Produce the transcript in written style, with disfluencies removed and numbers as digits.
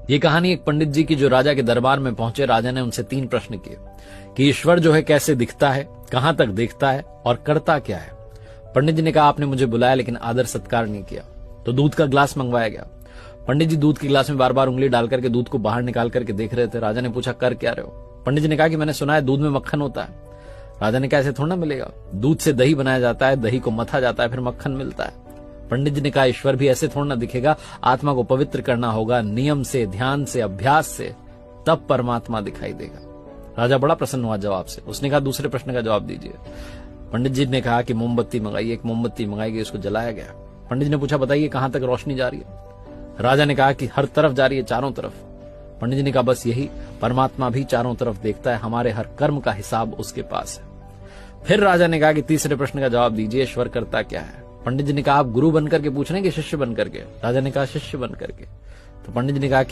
ये कहानी एक पंडित जी की जो राजा के दरबार में पहुंचे। राजा ने उनसे 3 प्रश्न किए कि ईश्वर जो है कैसे दिखता है, कहां तक देखता है और करता क्या है। पंडित जी ने कहा आपने मुझे बुलाया लेकिन आदर सत्कार नहीं किया। तो दूध का ग्लास मंगवाया गया। पंडित जी दूध के ग्लास में बार बार उंगली डाल करके दूध को बाहर निकाल करके देख रहे थे। राजा ने पूछा कर क्या रहे हो। पंडित जी ने कहा कि मैंने सुना है दूध में मक्खन होता है। राजा ने कहा ऐसे थोड़ा मिलेगा, दूध से दही बनाया जाता है, दही को मथा जाता है, फिर मक्खन मिलता है। पंडित जी ने कहा ईश्वर भी ऐसे थोड़ा ना दिखेगा, आत्मा को पवित्र करना होगा नियम से, ध्यान से, अभ्यास से, तब परमात्मा दिखाई देगा। राजा बड़ा प्रसन्न हुआ जवाब से। उसने कहा दूसरे प्रश्न का जवाब दीजिए। पंडित जी ने कहा कि मोमबत्ती मंगाइए। एक मोमबत्ती मंगाई गई, उसको जलाया गया। पंडित जी ने पूछा बताइए कहां तक रोशनी जा रही है। राजा ने कहा कि हर तरफ जा रही है, चारों तरफ। पंडित जी ने कहा बस यही, परमात्मा भी चारों तरफ देखता है, हमारे हर कर्म का हिसाब उसके पास है। फिर राजा ने कहा कि तीसरे प्रश्न का जवाब दीजिए, ईश्वर करता क्या है। पंडित जी ने कहा आप गुरु बनकर के पूछ रहे हैं कि शिष्य बनकर के। राजा ने कहा शिष्य बनकर के। तो पंडित जी ने कहा